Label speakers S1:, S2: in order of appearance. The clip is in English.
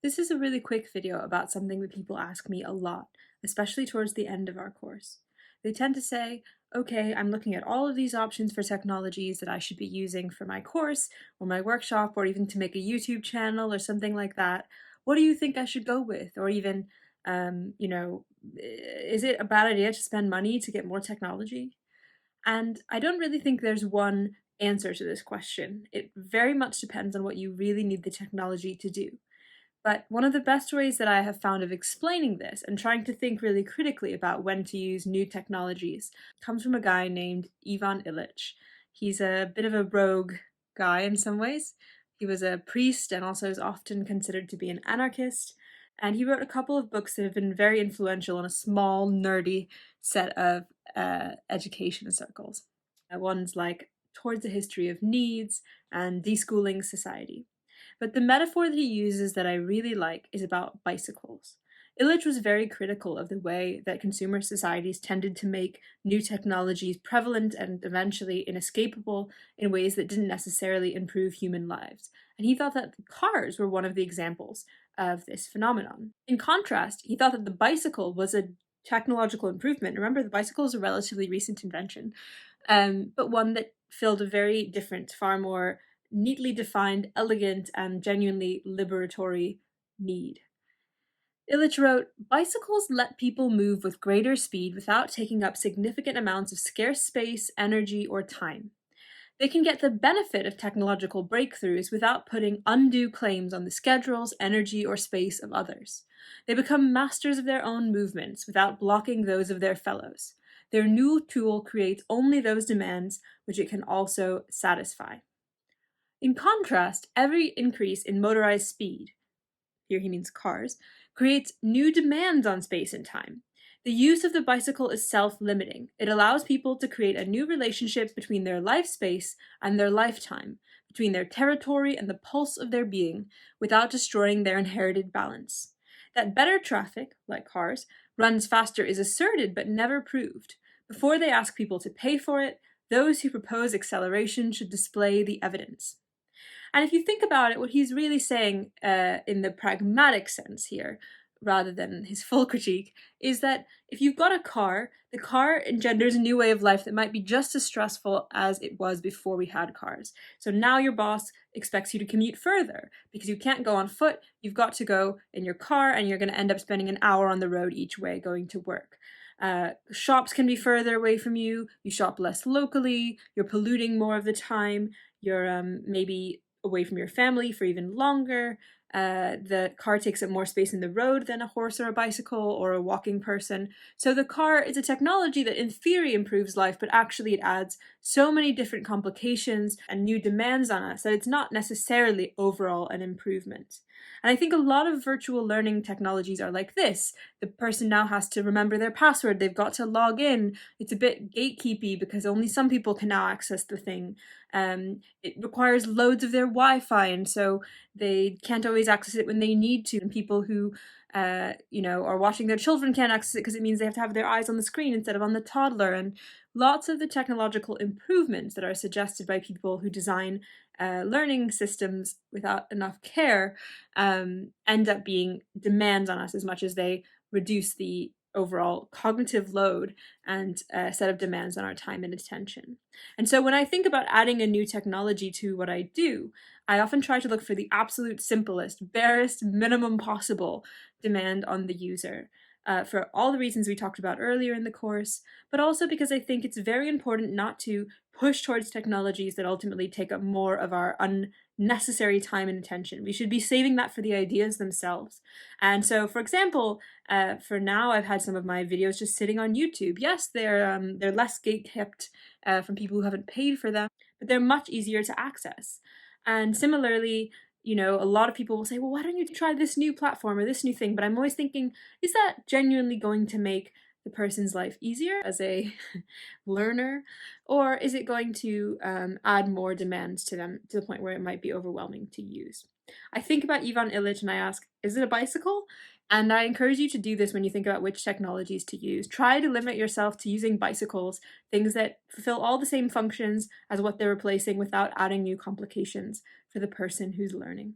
S1: This is a really quick video about something that people ask me a lot, especially towards the end of our course. They tend to say, okay, I'm looking at all of these options for technologies that I should be using for my course or my workshop or even to make a YouTube channel or something like that. What do you think I should go with? Or even, is it a bad idea to spend money to get more technology? And I don't really think there's one answer to this question. It very much depends on what you really need the technology to do. But one of the best ways that I have found of explaining this and trying to think really critically about when to use new technologies comes from a guy named Ivan Illich. He's a bit of a rogue guy in some ways. He was a priest and also is often considered to be an anarchist. And he wrote a couple of books that have been very influential in a small, nerdy set of education circles. Ones like Towards a History of Needs and Deschooling Society. But the metaphor that he uses that I really like is about bicycles. Illich was very critical of the way that consumer societies tended to make new technologies prevalent and eventually inescapable in ways that didn't necessarily improve human lives. And he thought that cars were one of the examples of this phenomenon. In contrast, he thought that the bicycle was a technological improvement. Remember, the bicycle is a relatively recent invention, but one that filled a very different, far more neatly defined, elegant, and genuinely liberatory need. Illich wrote, "Bicycles let people move with greater speed without taking up significant amounts of scarce space, energy, or time. They can get the benefit of technological breakthroughs without putting undue claims on the schedules, energy, or space of others. They become masters of their own movements without blocking those of their fellows. Their new tool creates only those demands which it can also satisfy." In contrast, every increase in motorized speed, here he means cars, creates new demands on space and time. The use of the bicycle is self-limiting. It allows people to create a new relationship between their life space and their lifetime, between their territory and the pulse of their being, without destroying their inherited balance. That better traffic, like cars, runs faster is asserted but never proved. Before they ask people to pay for it, those who propose acceleration should display the evidence. And if you think about it, what he's really saying in the pragmatic sense here, rather than his full critique, is that if you've got a car, the car engenders a new way of life that might be just as stressful as it was before we had cars. So now your boss expects you to commute further because you can't go on foot, you've got to go in your car, and you're going to end up spending an hour on the road each way going to work. Shops can be further away from you, you shop less locally, you're polluting more of the time, you're maybe away from your family for even longer. The car takes up more space in the road than a horse or a bicycle or a walking person. So the car is a technology that in theory improves life, but actually it adds so many different complications and new demands on us that it's not necessarily overall an improvement. And I think a lot of virtual learning technologies are like this. The person now has to remember their password, they've got to log in. It's a bit gatekeepy because only some people can now access the thing. It requires loads of their Wi-Fi, and so they can't always access it when they need to. And people who, are watching their children can't access it because it means they have to have their eyes on the screen instead of on the toddler. And lots of the technological improvements that are suggested by people who design learning systems without enough care end up being demands on us as much as they reduce the overall cognitive load and a set of demands on our time and attention. And so when I think about adding a new technology to what I do, I often try to look for the absolute simplest, barest minimum possible demand on the user. For all the reasons we talked about earlier in the course, but also because I think it's very important not to push towards technologies that ultimately take up more of our unnecessary time and attention. We should be saving that for the ideas themselves. And so, for example, for now, I've had some of my videos just sitting on YouTube. Yes, they're less gate-kept from people who haven't paid for them, but they're much easier to access. And similarly, a lot of people will say, well, why don't you try this new platform or this new thing? But I'm always thinking, is that genuinely going to make the person's life easier as a learner? Or is it going to add more demands to them to the point where it might be overwhelming to use? I think about Ivan Illich and I ask, is it a bicycle? And I encourage you to do this when you think about which technologies to use. Try to limit yourself to using bicycles, things that fulfill all the same functions as what they're replacing without adding new complications for the person who's learning.